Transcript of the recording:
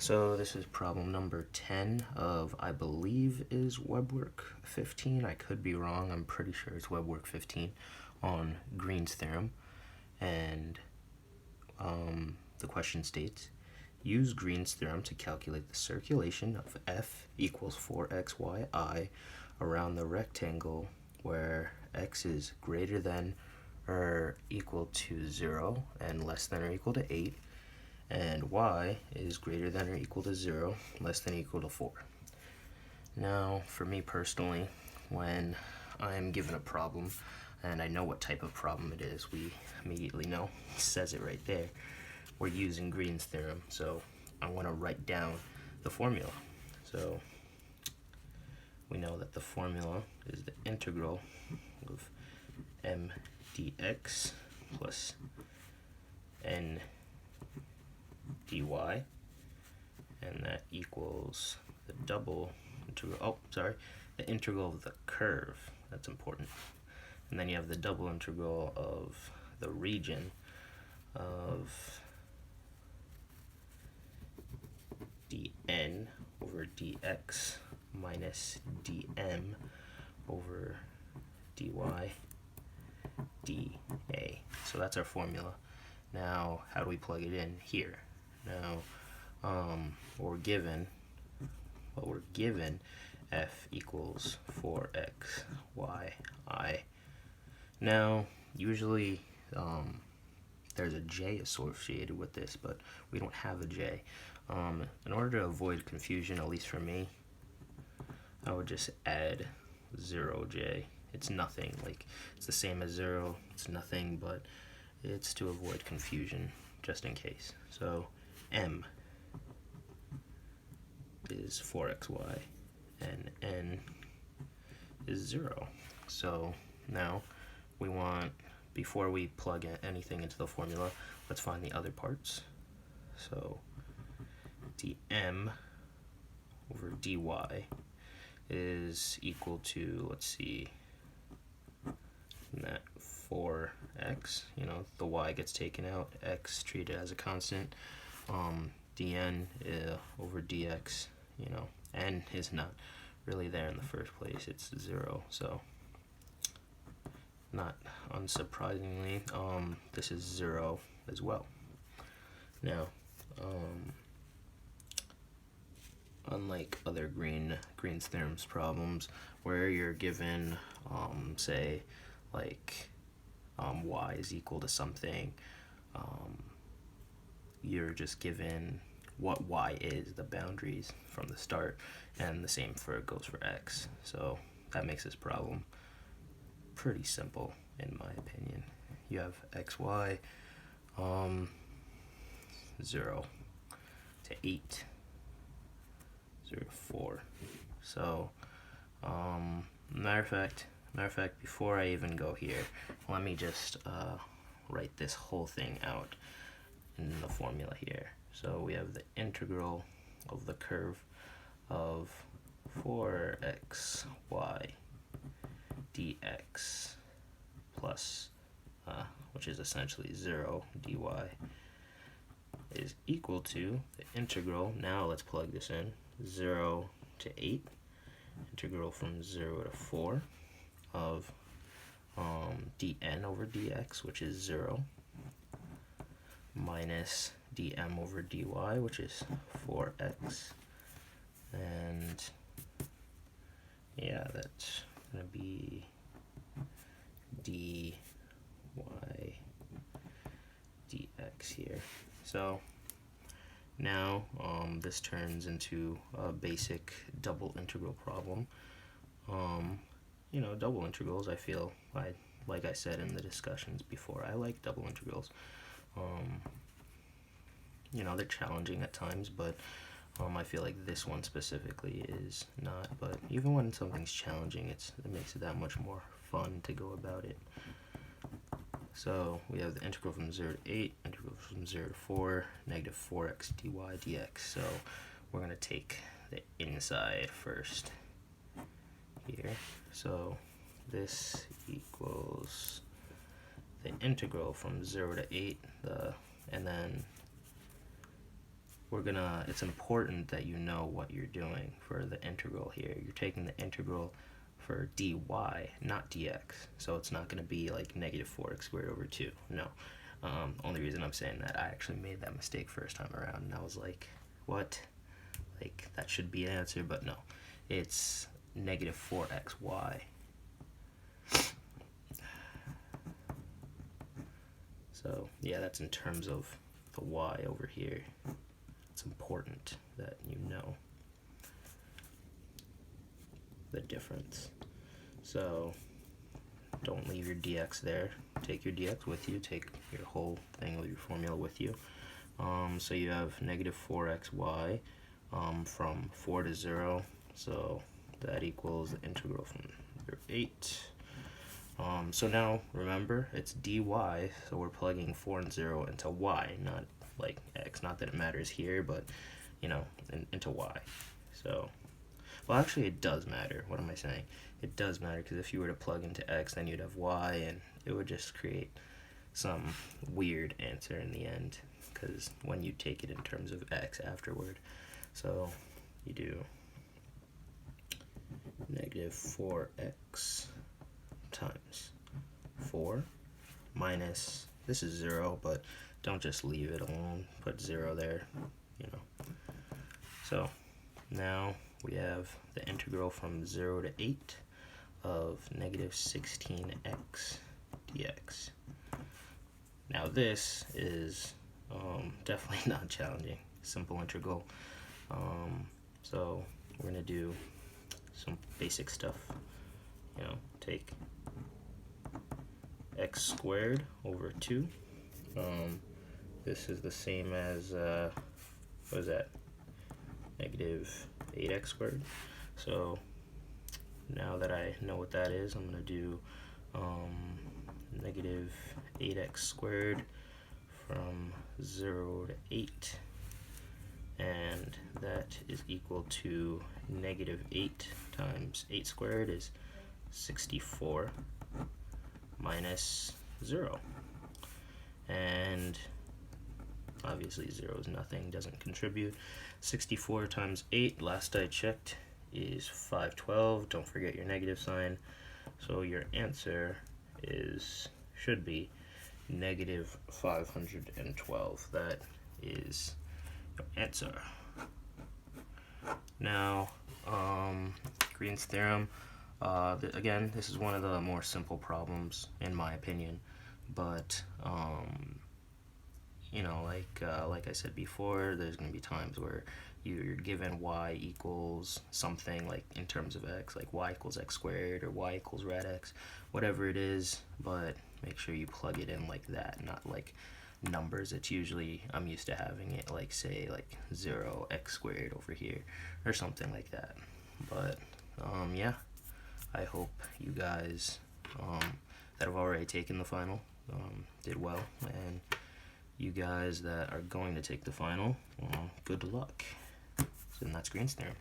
So this is problem number 10 of, I believe, is WebWork 15. I could be wrong. I'm pretty sure it's WebWork 15 on Green's theorem. And the question states, use Green's theorem to calculate the circulation of f equals 4xyi around the rectangle where x is greater than or equal to 0 and less than or equal to 8, and y is greater than or equal to 0, less than or equal to 4. Now, for me personally, when I'm given a problem and I know what type of problem it is, we immediately know, it says it right there, we're using Green's theorem. So I want to write down the formula. So we know that the formula is the integral of m dx plus n dy, and that equals the double integral, the integral of the curve. That's important. And then you have the double integral of the region of dn over dx minus dm over dy dA. So that's our formula. Now, how do we plug it in here? Now, we're given f equals 4xyi. Now, usually there's a j associated with this, but we don't have a j. In order to avoid confusion, at least for me, I would just add 0j. It's nothing, like it's the same as 0, it's nothing, but it's to avoid confusion, just in case. So m is 4xy and n is 0. So now we want, before we plug anything into the formula, let's find the other parts. So dm over dy is equal to, let's see, that 4x, the y gets taken out, x treated as a constant, dn over dx, n is not really there in the first place, it's 0, so not unsurprisingly, this is 0 as well. Now, unlike other Green's theorems problems where you're given, say, like y is equal to something, you're just given what y is, the boundaries from the start, and the same goes for x. So that makes this problem pretty simple in my opinion. You have xy 0 to 8, 0 to 4. So matter of fact, before I even go here, let me just write this whole thing out in the formula here. So we have the integral of the curve of 4xy dx plus, which is essentially 0 dy, is equal to the integral, now let's plug this in, 0 to 8, integral from 0 to 4 of dn over dx, which is 0, minus dm over dy, which is 4x, and yeah, that's going to be dy dx here. So now this turns into a basic double integral problem. Double integrals, I feel, like I said in the discussions before, I like double integrals. They're challenging at times, but I feel like this one specifically is not. But even when something's challenging, it makes it that much more fun to go about it. So we have the integral from 0 to 8, integral from 0 to 4, negative 4x dy dx. So we're going to take the inside first here. So this equals the integral from 0 to 8, and then it's important that you know what you're doing for the integral here. You're taking the integral for dy, not dx. So it's not going to be like negative 4x squared over 2. No. Only reason I'm saying that, I actually made that mistake first time around, and I was like, what? Like, that should be an answer, but no. It's negative 4xy. So, yeah, that's in terms of the y over here. It's important that you know the difference. So don't leave your dx there. Take your dx with you. Take your whole thing with your formula with you. So you have negative 4xy from 4 to 0. So that equals the integral from 0 to 8. So now remember, it's dy, so we're plugging 4 and 0 into y, not like x. Not that it matters here, but you know, into y. So, well, actually it does matter. What am I saying? It does matter, because if you were to plug into x, then you'd have y, and it would just create some weird answer in the end, because when you take it in terms of x afterward. So you do negative 4x times 4 minus, this is 0, but don't just leave it alone, put 0 there, you know. So now we have the integral from 0 to 8 of negative 16x dx. Now this is definitely not challenging, simple integral. So we're going to do some basic stuff, you know, take x squared over 2. This is the same as, what is that, negative 8x squared. So now that I know what that is, I'm going to do negative 8x squared from 0 to 8, and that is equal to negative 8 times 8 squared is 64 minus 0. And obviously 0 is nothing, doesn't contribute. 64 times 8, last I checked, is 512. Don't forget your negative sign. So your answer should be negative 512. That is your answer. Now, Green's theorem. Again, this is one of the more simple problems in my opinion, but you know, like I said before, there's going to be times where you're given y equals something, like in terms of x, like y equals x squared or y equals rad x, whatever it is, but make sure you plug it in like that, not like numbers. It's usually, I'm used to having it like, say, like 0 x squared over here or something like that. But yeah, I hope you guys that have already taken the final did well, and you guys that are going to take the final, good luck. So that's Green's theorem.